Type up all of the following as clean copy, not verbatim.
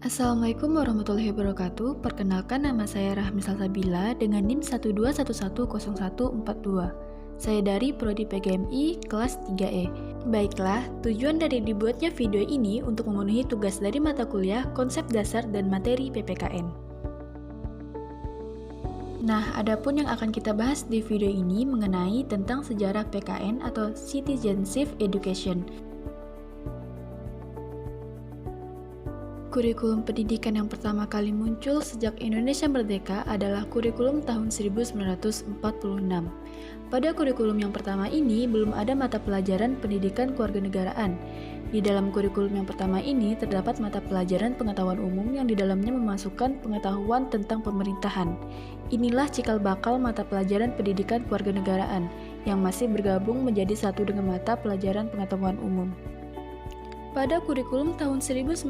Assalamualaikum warahmatullahi wabarakatuh. Perkenalkan, nama saya Rahmi Salsabila dengan NIM 121110142. Saya dari Prodi PGMI kelas 3E. Baiklah, tujuan dari dibuatnya video ini untuk memenuhi tugas dari mata kuliah Konsep Dasar dan Materi PPKN. Nah, adapun yang akan kita bahas di video ini mengenai tentang sejarah PKN atau Citizenship Education. Kurikulum pendidikan yang pertama kali muncul sejak Indonesia merdeka adalah kurikulum tahun 1946. Pada kurikulum yang pertama ini belum ada mata pelajaran pendidikan kewarganegaraan. Di dalam kurikulum yang pertama ini terdapat mata pelajaran pengetahuan umum yang di dalamnya memasukkan pengetahuan tentang pemerintahan. Inilah cikal bakal mata pelajaran pendidikan kewarganegaraan yang masih bergabung menjadi satu dengan mata pelajaran pengetahuan umum. Pada kurikulum tahun 1957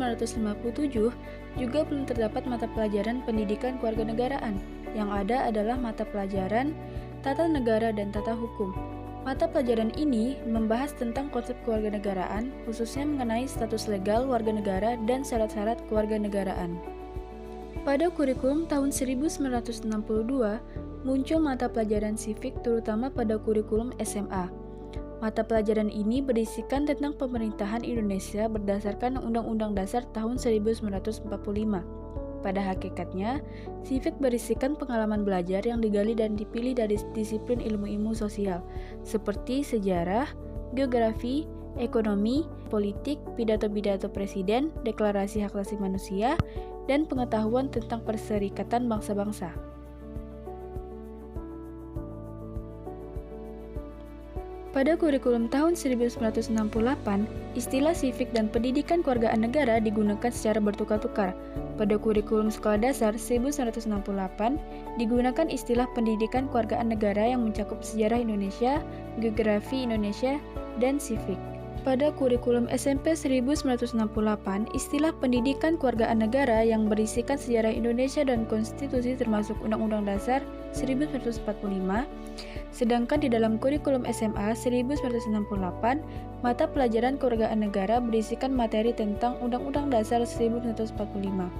juga belum terdapat mata pelajaran pendidikan kewarganegaraan. Yang ada adalah mata pelajaran tata negara dan tata hukum. Mata pelajaran ini membahas tentang konsep kewarganegaraan, khususnya mengenai status legal warga negara dan syarat-syarat kewarganegaraan. Pada kurikulum tahun 1962 muncul mata pelajaran civic terutama pada kurikulum SMA. Mata pelajaran ini berisikan tentang pemerintahan Indonesia berdasarkan Undang-Undang Dasar tahun 1945. Pada hakikatnya, civic berisikan pengalaman belajar yang digali dan dipilih dari disiplin ilmu-ilmu sosial, seperti sejarah, geografi, ekonomi, politik, pidato-pidato presiden, deklarasi hak asasi manusia, dan pengetahuan tentang perserikatan bangsa-bangsa. Pada kurikulum tahun 1968, istilah civic dan pendidikan kewargaan negara digunakan secara bertukar-tukar. Pada kurikulum sekolah dasar 1968, digunakan istilah pendidikan kewargaan negara yang mencakup sejarah Indonesia, geografi Indonesia, dan civic. Pada kurikulum SMP 1968, istilah pendidikan kewargaan negara yang berisikan sejarah Indonesia dan konstitusi termasuk Undang-Undang Dasar 1945. Sedangkan di dalam kurikulum SMA 1968, mata pelajaran kewargaan negara berisikan materi tentang Undang-Undang Dasar 1945.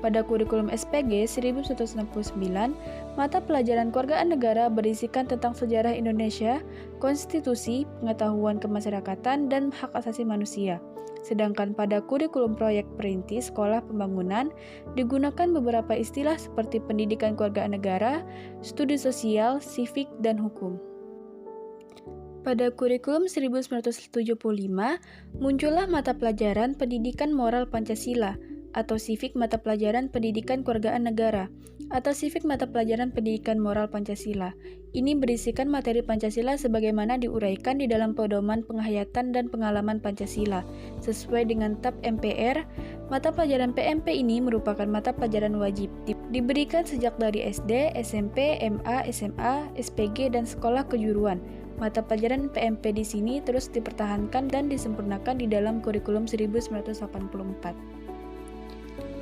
Pada kurikulum SPG 1969, mata pelajaran kewargaan negara berisikan tentang sejarah Indonesia, konstitusi, pengetahuan kemasyarakatan, dan hak asasi manusia. Sedangkan pada kurikulum proyek perintis sekolah pembangunan digunakan beberapa istilah seperti pendidikan kewargaan negara, studi sosial, civic, dan hukum. Pada kurikulum 1975, muncullah mata pelajaran pendidikan moral Pancasila, atau civic mata pelajaran pendidikan kewargaan negara, atau civic mata pelajaran pendidikan moral Pancasila. Ini berisikan materi Pancasila sebagaimana diuraikan di dalam pedoman penghayatan dan pengalaman Pancasila. Sesuai dengan TAP MPR, mata pelajaran PMP ini merupakan mata pelajaran wajib. Diberikan sejak dari SD, SMP, MA, SMA, SPG, dan sekolah kejuruan. Mata pelajaran PMP di sini terus dipertahankan dan disempurnakan di dalam kurikulum 1984.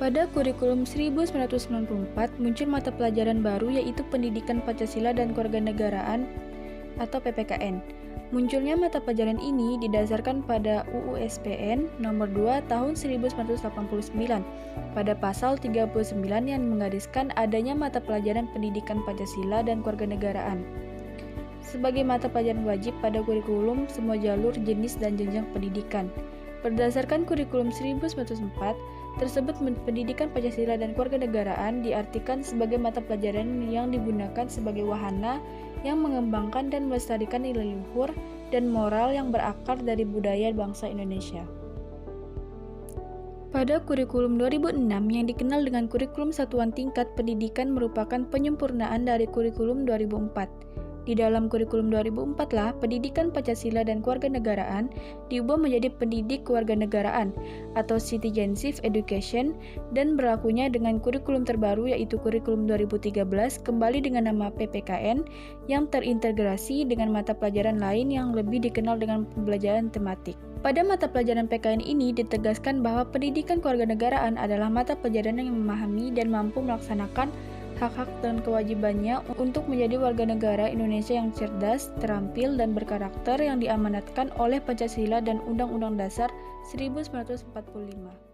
Pada kurikulum 1994 muncul mata pelajaran baru yaitu Pendidikan Pancasila dan Kewarganegaraan atau PPKN. Munculnya mata pelajaran ini didasarkan pada UU SPN nomor 2 tahun 1989 pada pasal 39 yang menggariskan adanya mata pelajaran Pendidikan Pancasila dan Kewarganegaraan sebagai mata pelajaran wajib pada kurikulum semua jalur, jenis, dan jenjang pendidikan. Berdasarkan kurikulum 1904 tersebut, pendidikan Pancasila dan kewarganegaraan diartikan sebagai mata pelajaran yang digunakan sebagai wahana yang mengembangkan dan melestarikan nilai luhur dan moral yang berakar dari budaya bangsa Indonesia. Pada kurikulum 2006 yang dikenal dengan kurikulum satuan tingkat pendidikan merupakan penyempurnaan dari kurikulum 2004. Di dalam kurikulum 2004 lah, pendidikan Pancasila dan kewarganegaraan diubah menjadi pendidik kewarganegaraan atau Citizenship Education dan berlakunya dengan kurikulum terbaru yaitu kurikulum 2013 kembali dengan nama PPKN yang terintegrasi dengan mata pelajaran lain yang lebih dikenal dengan pembelajaran tematik. Pada mata pelajaran PKN ini ditegaskan bahwa pendidikan kewarganegaraan adalah mata pelajaran yang memahami dan mampu melaksanakan hak-hak dan kewajibannya untuk menjadi warga negara Indonesia yang cerdas, terampil, dan berkarakter yang diamanatkan oleh Pancasila dan Undang-Undang Dasar 1945.